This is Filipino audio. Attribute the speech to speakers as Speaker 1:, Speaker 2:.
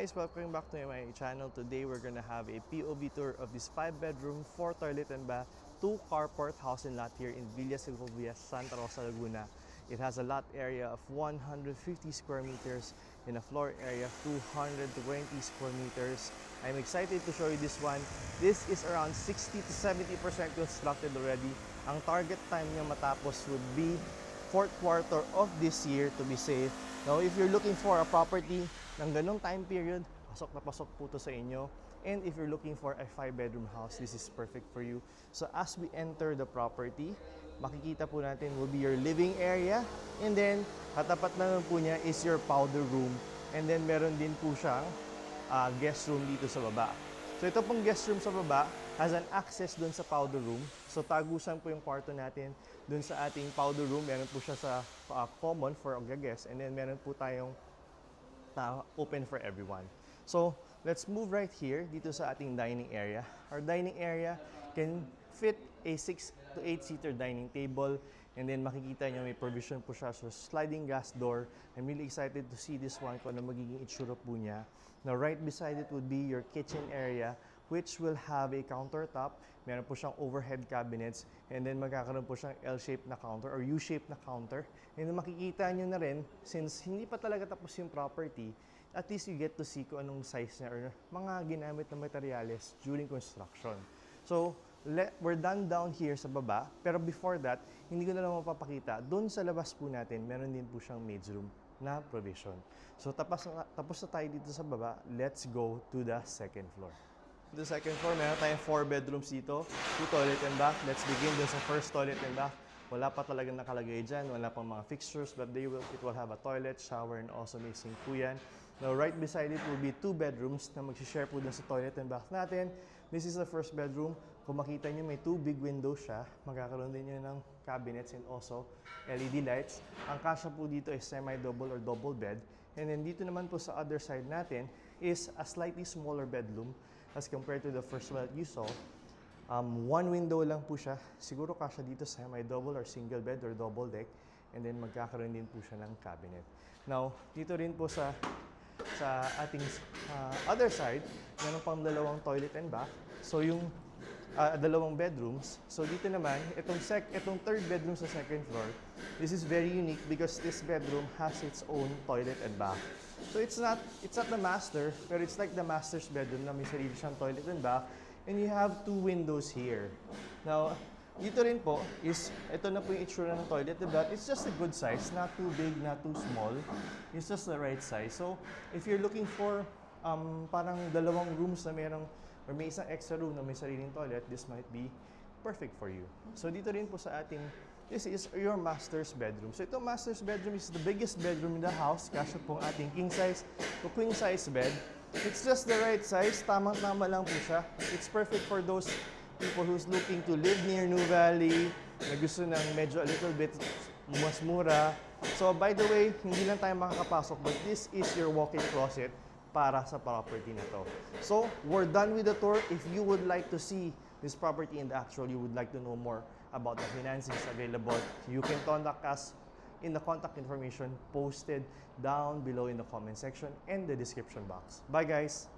Speaker 1: Guys, welcome back to my channel. Today we're gonna have a POV tour of this 5-bedroom, 4 toilet and bath, 2 carport house and lot here in Villa Segovia, Santa Rosa, Laguna. It has a lot area of 150 square meters and a floor area of 220 square meters. I'm excited to show you this one. This is around 60 to 70% constructed already. Ang target time niya matapos would be 4th quarter of this year to be safe. Now, if you're looking for a property ng ganong time period, pasok na pasok po to sa inyo. And if you're looking for a 5-bedroom house, this is perfect for you. So as we enter the property, makikita po natin will be your living area. And then, katapat na lang po niya is your powder room. And then, meron din po siyang guest room dito sa baba. So ito pong guest room sa baba has an access dun sa powder room. So tagusan po yung kwarto natin dun sa ating powder room. Meron po siya sa common for the guests. And then meron po tayong open for everyone. So let's move right here dito sa ating dining area. Our dining area can fit a 6 to 8 seater dining table. And then makikita nyo may provision po siya. So sliding glass door. I'm really excited to see this one kung ano magiging itsura po niya. Now right beside it would be your kitchen area, which will have a countertop. Meron po siyang overhead cabinets. And then magkakaroon po siyang L-shaped na counter or U-shaped na counter. And then makikita nyo na rin, since hindi pa talaga tapos yung property, at least you get to see kung anong size niya or mga ginamit na materyales during construction. So, we're done down here sa baba. Pero before that, hindi ko na lang mapapakita. Doon sa labas po natin, meron din po siyang maid's room na provision. So, tapos na tayo dito sa baba. Let's go to the second floor. The second floor, meron tayong 4 bedrooms dito, 2 toilet and bath. Let's begin dun sa first toilet and bath. Wala pa talagang nakalagay dyan, wala pang mga fixtures, but it will have a toilet, shower, and also may sink po yan. Now, right beside it will be 2 bedrooms na mag-share po dun sa toilet and bath natin. This is the first bedroom. Kung makita nyo, may 2 big windows siya. Magkakaroon din yun ng cabinets and also LED lights. Ang kasya po dito is semi-double or double bed. And then dito naman po sa other side natin is a slightly smaller bedroom as compared to the first one that you saw. One window lang po siya. Siguro kasya dito semi-double or single bed or double deck. And then magkakaroon din po siya ng cabinet. Now, dito rin po sa ating other side, meron pang dalawang toilet and bath. So yung dalawang bedrooms. So dito naman, itong third bedroom sa second floor, this is very unique because this bedroom has its own toilet and bath. So it's not the master, pero it's like the master's bedroom na may sarili siyang toilet and bath. And you have 2 windows here. Now, dito rin po is, ito na po yung itsura ng toilet and bath. It's just a good size, not too big, not too small. It's just the right size. So, if you're looking for parang dalawang rooms na merong, or may isang extra room na may sariling toilet, this might be perfect for you. So, dito rin po sa ating, this is your master's bedroom. So, itong master's bedroom is the biggest bedroom in the house. Kasya pong ating king size to queen size bed. It's just the right size. Tamang-tama lang po siya. It's perfect for those people who's looking to live near New Valley, na gusto ng medyo a little bit mas mura. So, by the way, hindi lang tayo makakapasok, but this is your walk-in closet para sa property na to. So, we're done with the tour. If you would like to see this property in the actual, you would like to know more about the financing available, you can contact us in the contact information posted down below in the comment section and the description box. Bye guys!